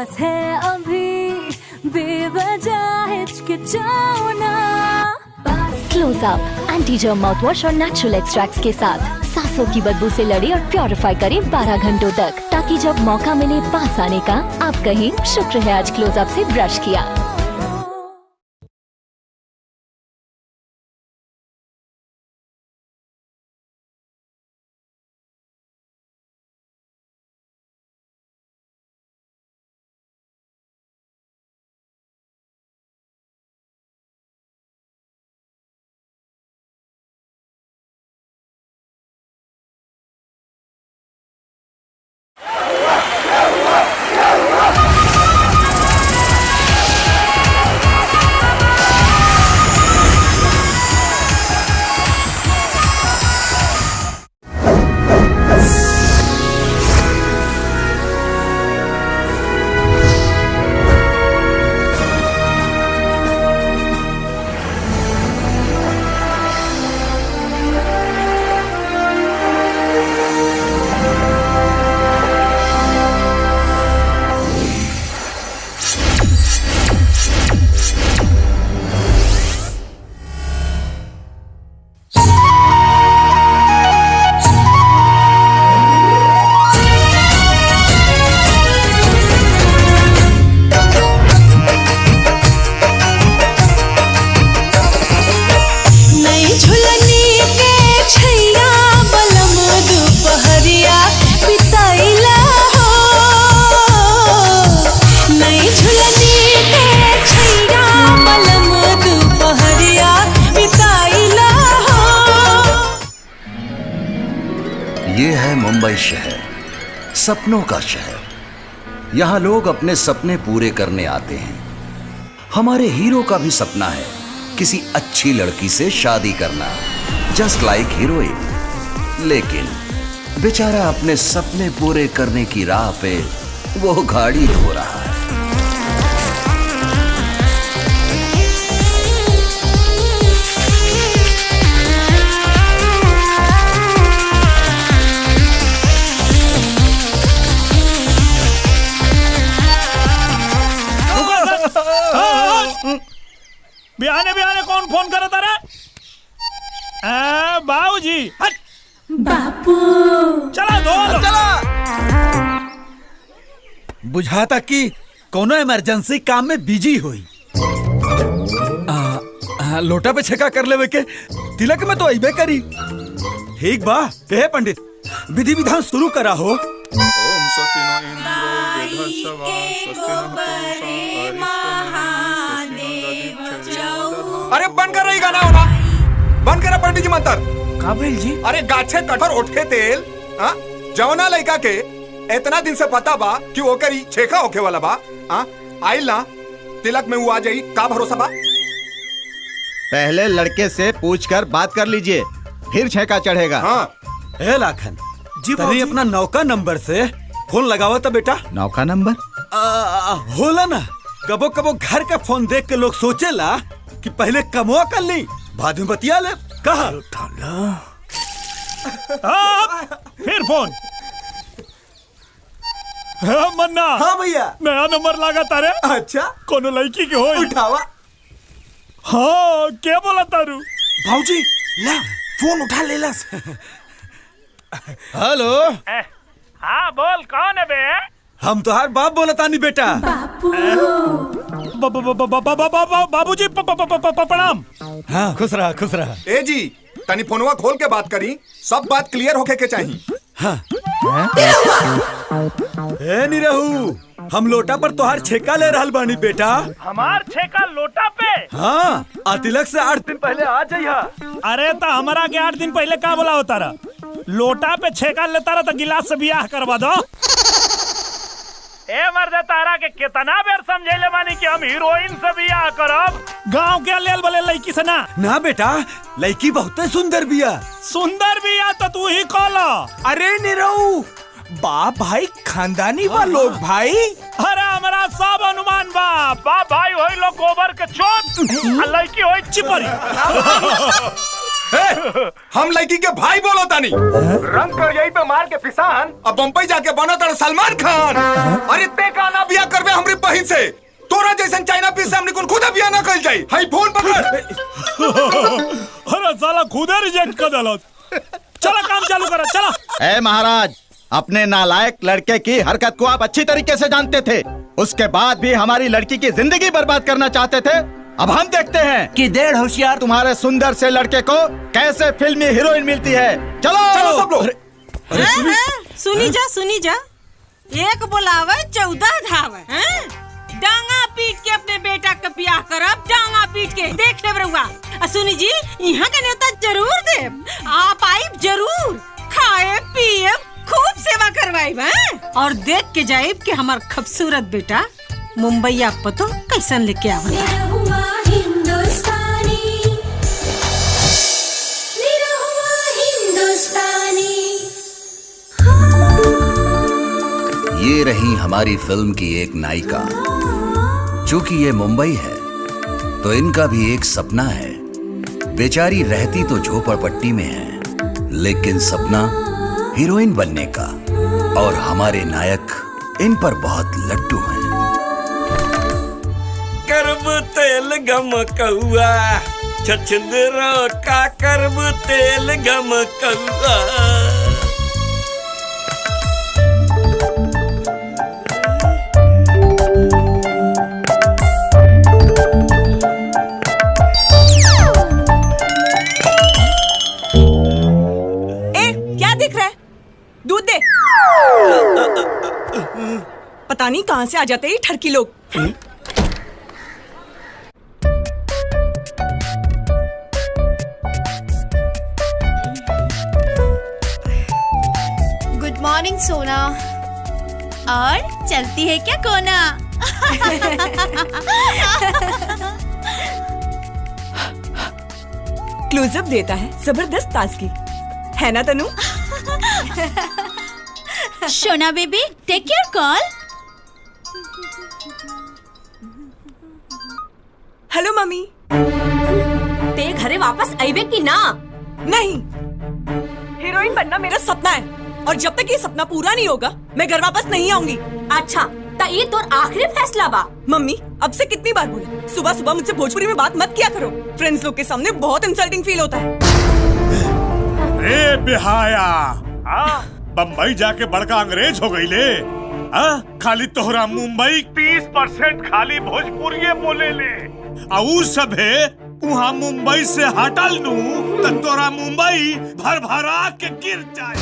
बस है अभी बेवजह हिचकिचाना। Closeup anti germ mouth wash और नेचुरल एक्सट्रैक्ट्स के साथ सांसों की बदबू से लड़े और प्योरीफाई करें 12 घंटों तक, ताकि जब मौका मिले पास आने का आप कहें शुक्र है आज क्लोजअप से ब्रश किया। ये है मुंबई शहर, सपनों का शहर। यहाँ लोग अपने सपने पूरे करने आते हैं। हमारे हीरो का भी सपना है किसी अच्छी लड़की से शादी करना, जस्ट लाइक हीरोइन। लेकिन बेचारा अपने सपने पूरे करने की राह पे वो गाड़ी धो रहा है। बिहाने बिहाने कौन फोन कर तारा? बाबूजी। बापू चला दो चला। बुझाता कि कोनो इमरजेंसी काम में बिजी हुई। लोटा पे छेका कर लेवे के तिलक में तो अइबे करी। ठीक बा हे पंडित, विधि विधान शुरू करा हो। ओम स्वस्ति नो इंद्रो अरे बंद कर रही गाना होना, बंद करा पंडित जी मंत्र। काबिल जी, अरे गाछे कठोर उठे तेल जवना लड़का के इतना दिन से पता बा कि ओकर छेका होके वाला बा। आइल ना तिलक में वो आ जाई, का भरोसा बा? पहले लड़के से पूछकर बात कर लीजिए, फिर छेका चढ़ेगा। हाँ ए लाखन जी, तनी अपना नौका नंबर से फोन लगावा था बेटा। नौका नंबर होला ना, कबो कबो घर का फोन देख के लोग सोचेला कि पहले कमवा कर ली बाद में बतिया ले। कहा फिर फोन। मन्ना। हाँ भैया, नया नंबर लगा तारे। अच्छा कोनो लड़की के होई? उठावा। हाँ क्या बोला तारू? भाऊजी ला फोन उठा ले लस। हेलो। हाँ बोल, कौन है बे? हम तो हर बाप बोला तानी बेटा। बाबूजी प्रणाम। हाँ खुश रहा खुश रहा। ए जी तनी फोनवा खोल के बात करी, सब बात क्लियर होके के चाहिए। हाँ। ए निरहू, हम लोटा पर तोहार छेका ले रहल बानी बेटा। हमार छेका लोटा पे? हाँ, आ तिलक से 8 दिन पहले आ जाइहा। अरे ता हमारा के 8 दिन पहले का बोला होता रहा? लोटा पे छेका लेता रहा तो गिलास से बियाह करवा दो। ए मर्द, तारा के कितना बेर समझेले मानी कि हम हीरोइन से बियाह करब, गांव के लेल बोले लड़की से ना। ना बेटा, लड़की बहुत सुंदर बिया। सुंदर बिया तो तू ही कहला। अरे निरहू, बाप भाई खानदानी बा लोग भाई। अरे हमारा सब अनुमान बा। बाप भाई होई लोग गोबर के चोट, लड़की होई चिपरी। हम लड़की के भाई बोलो तानी रंग कर यही पे मार के फिसान अब बम्बई जाके बना था सलमान खान। अरे ते का ना बिया करबे हमरी बहन से तोरा जैसन चाइना पीस से हमने खुद बिया ना कल जाई। हाई फोन पकड़। अरे साला खुदे रिजेक्ट कर दलो। चलो काम चालू करो चलो। ए महाराज, अपने नालायक लड़के की हरकत को आप अच्छी तरीके से जानते थे, उसके बाद भी हमारी लड़की की जिंदगी बर्बाद करना चाहते थे। अब हम देखते हैं कि डेढ़ होशियार तुम्हारे सुंदर से लड़के को कैसे फिल्मी हीरोइन मिलती है। चलो चलो सब लोग। सुनी जा एक बोलावे 14 धावे। डांगा पीट के अपने बेटा का ब्याह करब, डांगा पीट के देख ले बरुआ। सुनी जी यहाँ का न्योता जरूर दे, आप आई जरूर, खाए पिए खूब सेवा करवाई और देख के जाए कि हमार खूबसूरत बेटा मुंबई आप पतो कैसन लेके आवला। ये रही हमारी फिल्म की एक नायिका। चूंकि ये मुंबई है तो इनका भी एक सपना है। बेचारी रहती तो झोपड़पट्टी में है, लेकिन सपना हीरोइन बनने का, और हमारे नायक इन पर बहुत लट्टू हैं। करब तेल गम कौआ छछंदरा का करब तेल गम कौआ। दूध दे। पता नहीं कहां से आ जाते हैं ठरकी लोग। गुड मॉर्निंग सोना। और चलती है क्या कोना? क्लोजअप देता है, जबरदस्त ताजगी है ना Tanu? Sona baby take your call. Hello mummy. ते घरे वापस आईबे की ना? नहीं, हीरोइन बनना मेरा सपना है और जब तक ये सपना पूरा नहीं होगा मैं घर वापस नहीं आऊंगी। अच्छा ता ये तो आखिरी फैसला बा। मम्मी अब से कितनी बार बोले, सुबह सुबह मुझसे भोजपुरी में बात मत किया करो। फ्रेंड्स लोग के सामने बहुत इंसल्टिंग फील होता है। ए बिहाया, बम्बई जाके बड़का अंग्रेज हो गई ले। खाली तोहरा मुंबई 30% खाली भोजपुरी बोले ले। आउ सब है वहाँ मुंबई से हटल नू तो तोरा मुंबई भर भरा के गिर जाए।